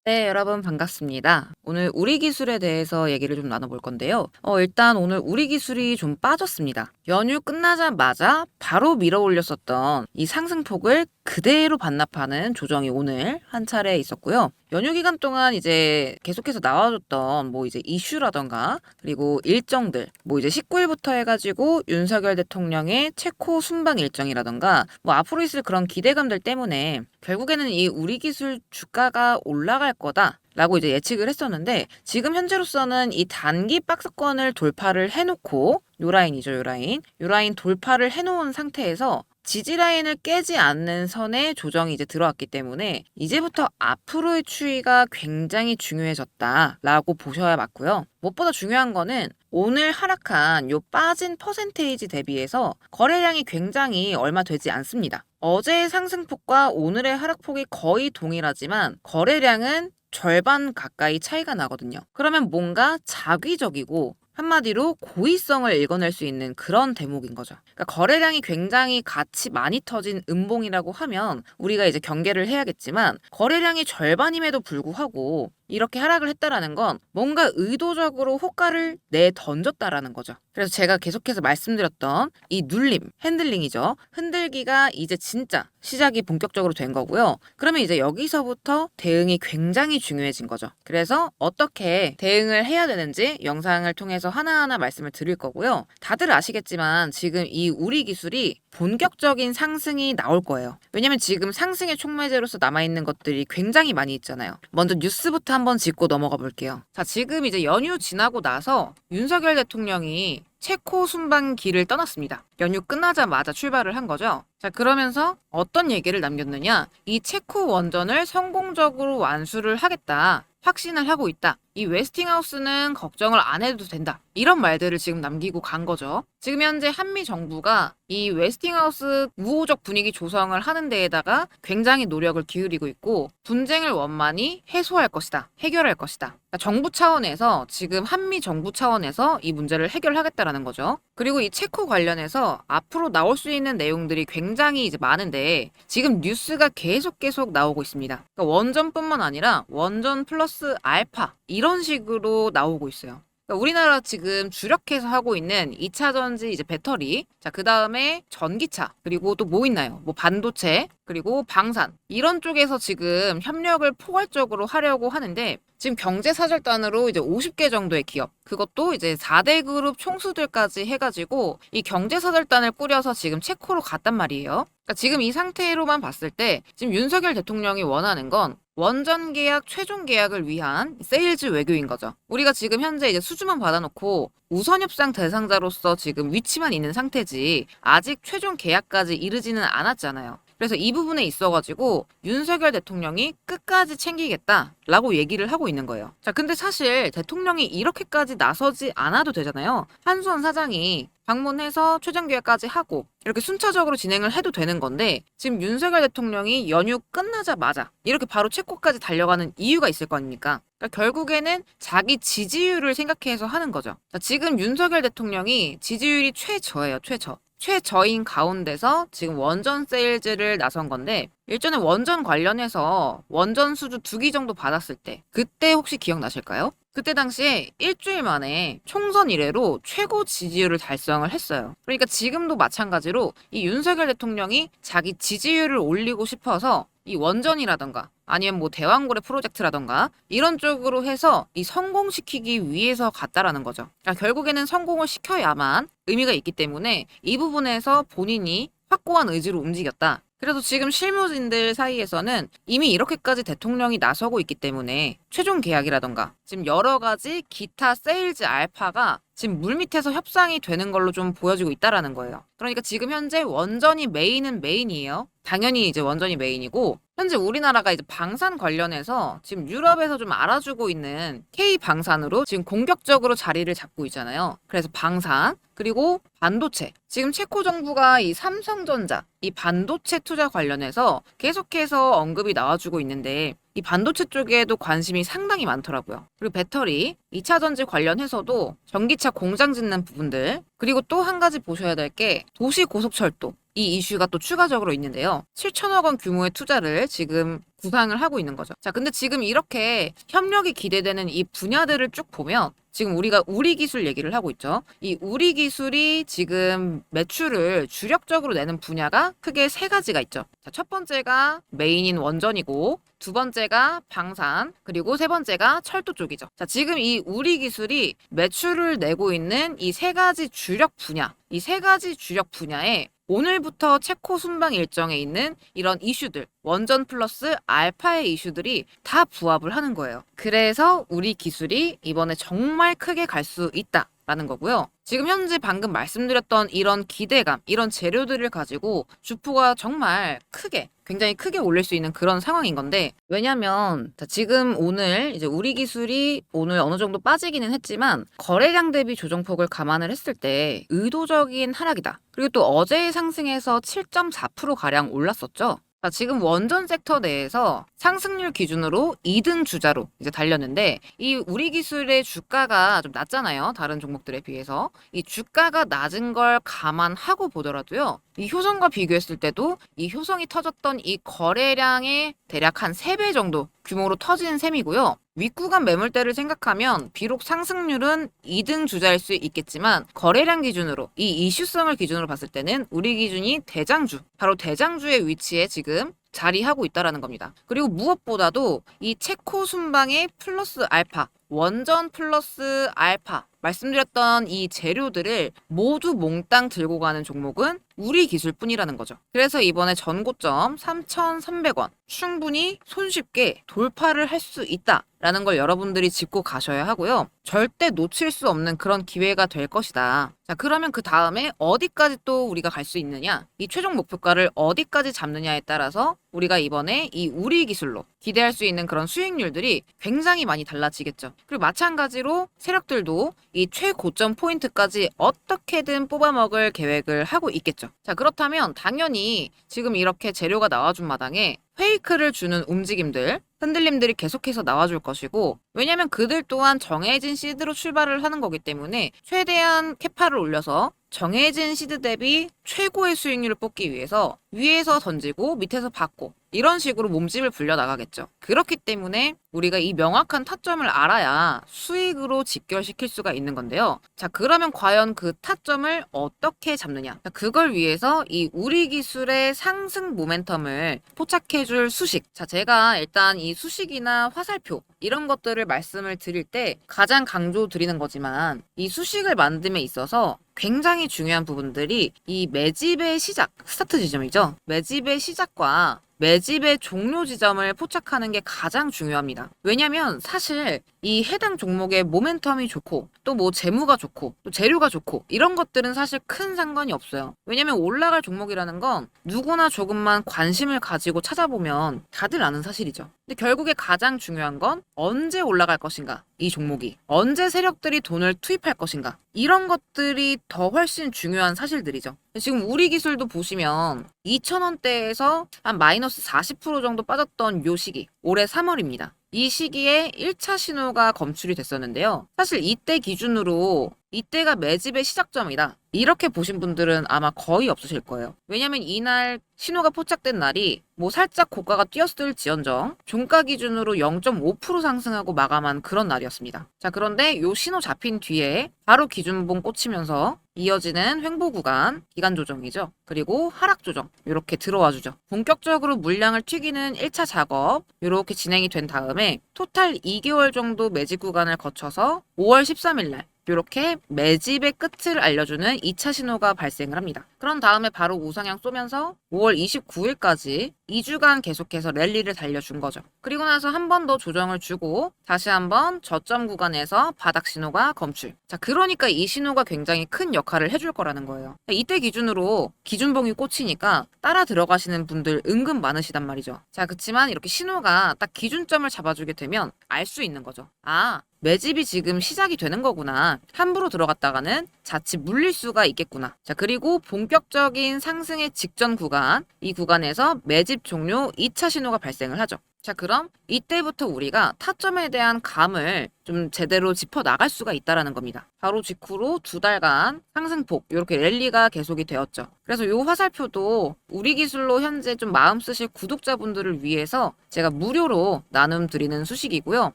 네, 여러분 반갑습니다. 오늘 우리 기술에 대해서 얘기를 좀 나눠볼 건데요. 일단 오늘 우리 기술이 좀 빠졌습니다. 연휴 끝나자마자 바로 밀어 올렸었던 이 상승폭을 그대로 반납하는 조정이 오늘 한 차례 있었고요. 연휴 기간 동안 이제 계속해서 나와줬던 뭐 이제 이슈라던가 그리고 일정들 뭐 이제 19일부터 해가지고 윤석열 대통령의 체코 순방 일정이라던가 뭐 앞으로 있을 그런 기대감들 때문에 결국에는 이 우리 기술 주가가 올라갈 거다라고 이제 예측을 했었는데 지금 현재로서는 이 단기 박스권을 돌파를 해놓고 요 라인이죠, 요 라인. 요 라인 돌파를 해놓은 상태에서 지지 라인을 깨지 않는 선에 조정이 이제 들어왔기 때문에 이제부터 앞으로의 추이가 굉장히 중요해졌다라고 보셔야 맞고요. 무엇보다 중요한 거는 오늘 하락한 요 빠진 퍼센테이지 대비해서 거래량이 굉장히 얼마 되지 않습니다. 어제의 상승폭과 오늘의 하락폭이 거의 동일하지만 거래량은 절반 가까이 차이가 나거든요. 그러면 뭔가 자기적이고 한마디로 고의성을 읽어낼 수 있는 그런 대목인 거죠. 그러니까 거래량이 굉장히 같이 많이 터진 음봉이라고 하면 우리가 이제 경계를 해야겠지만 거래량이 절반임에도 불구하고 이렇게 하락을 했다라는 건 뭔가 의도적으로 호가를 내 던졌다라는 거죠. 그래서 제가 계속해서 말씀드렸던 이 눌림, 핸들링이죠. 흔들기가 이제 진짜 시작이 본격적으로 된 거고요. 그러면 이제 여기서부터 대응이 굉장히 중요해진 거죠. 그래서 어떻게 대응을 해야 되는지 영상을 통해서 하나하나 말씀을 드릴 거고요. 다들 아시겠지만 지금 이 우리 기술이 본격적인 상승이 나올 거예요. 왜냐면 지금 상승의 촉매제로서 남아있는 것들이 굉장히 많이 있잖아요. 먼저 뉴스부터 한번 짚고 넘어가 볼게요. 자, 지금 이제 연휴 지나고 나서 윤석열 대통령이 체코 순방길을 떠났습니다. 연휴 끝나자마자 출발을 한 거죠. 자, 그러면서 어떤 얘기를 남겼느냐? 이 체코 원전을 성공적으로 완수를 하겠다. 확신을 하고 있다. 이 웨스팅하우스는 걱정을 안 해도 된다. 이런 말들을 지금 남기고 간 거죠. 지금 현재 한미 정부가 이 웨스팅하우스 우호적 분위기 조성을 하는 데에다가 굉장히 노력을 기울이고 있고 분쟁을 원만히 해소할 것이다. 해결할 것이다. 그러니까 정부 차원에서 지금 한미 정부 차원에서 이 문제를 해결하겠다라는 거죠. 그리고 이 체코 관련해서 앞으로 나올 수 있는 내용들이 굉장히 이제 많은데 지금 뉴스가 계속 나오고 있습니다. 그러니까 원전뿐만 아니라 원전 플러스 알파 이런 식으로 나오고 있어요. 그러니까 우리나라 지금 주력해서 하고 있는 2차 전지 이제 배터리, 자, 그 다음에 전기차, 그리고 또 뭐 있나요? 뭐 반도체, 그리고 방산 이런 쪽에서 지금 협력을 포괄적으로 하려고 하는데 지금 경제사절단으로 이제 50개 정도의 기업, 그것도 이제 4대 그룹 총수들까지 해가지고 이 경제사절단을 꾸려서 지금 체코로 갔단 말이에요. 그러니까 지금 이 상태로만 봤을 때 지금 윤석열 대통령이 원하는 건 원전 계약 최종 계약을 위한 세일즈 외교인 거죠. 우리가 지금 현재 이제 수주만 받아놓고 우선 협상 대상자로서 지금 위치만 있는 상태지 아직 최종 계약까지 이르지는 않았잖아요. 그래서 이 부분에 있어가지고 윤석열 대통령이 끝까지 챙기겠다라고 얘기를 하고 있는 거예요. 자, 근데 사실 대통령이 이렇게까지 나서지 않아도 되잖아요. 한수원 사장이 방문해서 최종 계약까지 하고 이렇게 순차적으로 진행을 해도 되는 건데 지금 윤석열 대통령이 연휴 끝나자마자 이렇게 바로 체코까지 달려가는 이유가 있을 거 아닙니까? 그러니까 결국에는 자기 지지율을 생각해서 하는 거죠. 자, 지금 윤석열 대통령이 지지율이 최저예요, 최저. 최저인 가운데서 지금 원전 세일즈를 나선 건데 일전에 원전 관련해서 원전 수주 2기 정도 받았을 때 그때 혹시 기억나실까요? 그때 당시에 일주일 만에 총선 이래로 최고 지지율을 달성을 했어요. 그러니까 지금도 마찬가지로 이 윤석열 대통령이 자기 지지율을 올리고 싶어서 이 원전이라던가 아니면 뭐 대왕고래 프로젝트라던가 이런 쪽으로 해서 이 성공시키기 위해서 갔다라는 거죠. 그러니까 결국에는 성공을 시켜야만 의미가 있기 때문에 이 부분에서 본인이 확고한 의지로 움직였다. 그래서 지금 실무진들 사이에서는 이미 이렇게까지 대통령이 나서고 있기 때문에 최종 계약이라던가 지금 여러 가지 기타 세일즈 알파가 지금 물밑에서 협상이 되는 걸로 좀 보여지고 있다라는 거예요. 그러니까 지금 현재 원전이 메인은 메인이에요. 당연히 이제 원전이 메인이고 현재 우리나라가 이제 방산 관련해서 지금 유럽에서 좀 알아주고 있는 K방산으로 지금 공격적으로 자리를 잡고 있잖아요. 그래서 방산 그리고 반도체. 지금 체코 정부가 이 삼성전자 이 반도체 투자 관련해서 계속해서 언급이 나와주고 있는데 이 반도체 쪽에도 관심이 상당히 많더라고요. 그리고 배터리, 2차 전지 관련해서도 전기차 공장 짓는 부분들, 그리고 또 한 가지 보셔야 될 게 도시 고속철도. 이 이슈가 또 추가적으로 있는데요. 7천억 원 규모의 투자를 지금 구상을 하고 있는 거죠. 자, 근데 지금 이렇게 협력이 기대되는 이 분야들을 쭉 보면 지금 우리가 우리 기술 얘기를 하고 있죠. 이 우리 기술이 지금 매출을 주력적으로 내는 분야가 크게 세 가지가 있죠. 자, 첫 번째가 메인인 원전이고, 두 번째가 방산, 그리고 세 번째가 철도 쪽이죠. 자, 지금 이 우리 기술이 매출을 내고 있는 이 세 가지 주력 분야, 이 세 가지 주력 분야에 오늘부터 체코 순방 일정에 있는 이런 이슈들, 원전 플러스 알파의 이슈들이 다 부합을 하는 거예요. 그래서 우리 기술이 이번에 정말 크게 갈 수 있다. 라는 거고요. 지금 현재 방금 말씀드렸던 이런 기대감, 이런 재료들을 가지고 주포가 정말 크게, 굉장히 크게 올릴 수 있는 그런 상황인 건데, 왜냐면 지금 오늘 이제 우리 기술이 오늘 어느 정도 빠지기는 했지만 거래량 대비 조정폭을 감안을 했을 때 의도적인 하락이다. 그리고 또 어제의 상승에서 7.4% 가량 올랐었죠. 자, 지금 원전 섹터 내에서 상승률 기준으로 2등 주자로 이제 달렸는데, 이 우리 기술의 주가가 좀 낮잖아요. 다른 종목들에 비해서. 이 주가가 낮은 걸 감안하고 보더라도요. 이 효성과 비교했을 때도 이 효성이 터졌던 이 거래량의 대략 한 3배 정도 규모로 터지는 셈이고요. 윗구간 매물대를 생각하면 비록 상승률은 2등 주자일 수 있겠지만 거래량 기준으로 이 이슈성을 기준으로 봤을 때는 우리 기준이 대장주, 바로 대장주의 위치에 지금 자리하고 있다라는 겁니다. 그리고 무엇보다도 이 체코 순방의 플러스 알파, 원전 플러스 알파, 말씀드렸던 이 재료들을 모두 몽땅 들고 가는 종목은 우리 기술뿐이라는 거죠. 그래서 이번에 전고점 3,300원 충분히 손쉽게 돌파를 할 수 있다라는 걸 여러분들이 짚고 가셔야 하고요. 절대 놓칠 수 없는 그런 기회가 될 것이다. 자, 그러면 그 다음에 어디까지 또 우리가 갈 수 있느냐? 이 최종 목표가를 어디까지 잡느냐에 따라서 우리가 이번에 이 우리 기술로 기대할 수 있는 그런 수익률들이 굉장히 많이 달라지겠죠. 그리고 마찬가지로 세력들도 이 최고점 포인트까지 어떻게든 뽑아먹을 계획을 하고 있겠죠. 자, 그렇다면 당연히 지금 이렇게 재료가 나와준 마당에 페이크를 주는 움직임들, 흔들림들이 계속해서 나와줄 것이고, 왜냐면 그들 또한 정해진 시드로 출발을 하는 거기 때문에 최대한 캐파를 올려서 정해진 시드 대비 최고의 수익률을 뽑기 위해서 위에서 던지고 밑에서 받고 이런 식으로 몸집을 불려나가겠죠. 그렇기 때문에 우리가 이 명확한 타점을 알아야 수익으로 직결시킬 수가 있는 건데요. 자, 그러면 과연 그 타점을 어떻게 잡느냐? 자, 그걸 위해서 이 우리 기술의 상승 모멘텀을 포착해줄 수식. 자, 제가 일단 이 수식이나 화살표 이런 것들을 말씀을 드릴 때 가장 강조 드리는 거지만 이 수식을 만듦에 있어서 굉장히 중요한 부분들이 이 매집의 시작, 스타트 지점이죠. 매집의 시작과 매집의 종료 지점을 포착하는 게 가장 중요합니다. 왜냐면 사실 이 해당 종목의 모멘텀이 좋고 또 뭐 재무가 좋고 또 재료가 좋고 이런 것들은 사실 큰 상관이 없어요. 왜냐면 올라갈 종목이라는 건 누구나 조금만 관심을 가지고 찾아보면 다들 아는 사실이죠. 근데 결국에 가장 중요한 건 언제 올라갈 것인가, 이 종목이 언제 세력들이 돈을 투입할 것인가, 이런 것들이 더 훨씬 중요한 사실들이죠. 지금 우리 기술도 보시면 2,000원대에서 한 마이너스 40% 정도 빠졌던 요 시기, 올해 3월입니다. 이 시기에 1차 신호가 검출이 됐었는데요. 사실 이때 기준으로 이때가 매집의 시작점이다. 이렇게 보신 분들은 아마 거의 없으실 거예요. 왜냐면 이날 신호가 포착된 날이 뭐 살짝 고가가 뛰었을지언정 종가 기준으로 0.5% 상승하고 마감한 그런 날이었습니다. 자, 그런데 요 신호 잡힌 뒤에 바로 기준봉 꽂히면서 이어지는 횡보 구간, 기간 조정이죠. 그리고 하락 조정 이렇게 들어와 주죠. 본격적으로 물량을 튀기는 1차 작업 이렇게 진행이 된 다음에 토탈 2개월 정도 매집 구간을 거쳐서 5월 13일 날 이렇게 매집의 끝을 알려주는 2차 신호가 발생을 합니다. 그런 다음에 바로 우상향 쏘면서 5월 29일까지 2주간 계속해서 랠리를 달려준 거죠. 그리고 나서 한 번 더 조정을 주고 다시 한번 저점 구간에서 바닥 신호가 검출. 자, 그러니까 이 신호가 굉장히 큰 역할을 해줄 거라는 거예요. 이때 기준으로 기준봉이 꽂히니까 따라 들어가시는 분들 은근 많으시단 말이죠. 자, 그치만 이렇게 신호가 딱 기준점을 잡아주게 되면 알 수 있는 거죠. 아, 매집이 지금 시작이 되는 거구나. 함부로 들어갔다가는 자칫 물릴 수가 있겠구나. 자, 그리고 본격적인 상승의 직전 구간, 이 구간에서 매집 종료 2차 신호가 발생을 하죠. 자, 그럼 이때부터 우리가 타점에 대한 감을 좀 제대로 짚어 나갈 수가 있다라는 겁니다. 바로 직후로 2달간 상승폭 이렇게 랠리가 계속이 되었죠. 그래서 이 화살표도 우리 기술로 현재 좀 마음 쓰실 구독자분들을 위해서 제가 무료로 나눔 드리는 수식이고요.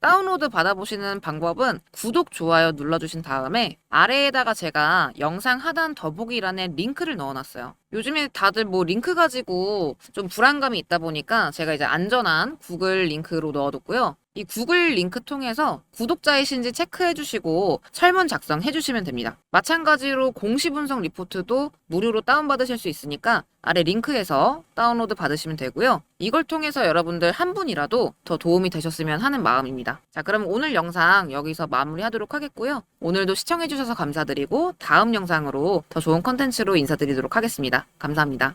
다운로드 받아보시는 방법은 구독, 좋아요 눌러주신 다음에 아래에다가 제가 영상 하단 더보기란에 링크를 넣어놨어요. 요즘에 다들 뭐 링크 가지고 좀 불안감이 있다 보니까 제가 이제 안전한 구글 링크로 넣어뒀고요. 이 구글 링크 통해서 구독자이신지 체크해 주시고 설문 작성해 주시면 됩니다. 마찬가지로 공시 분석 리포트도 무료로 다운받으실 수 있으니까 아래 링크에서 다운로드 받으시면 되고요. 이걸 통해서 여러분들 한 분이라도 더 도움이 되셨으면 하는 마음입니다. 자, 그럼 오늘 영상 여기서 마무리하도록 하겠고요. 오늘도 시청해 주셔서 감사드리고 다음 영상으로 더 좋은 컨텐츠로 인사드리도록 하겠습니다. 감사합니다.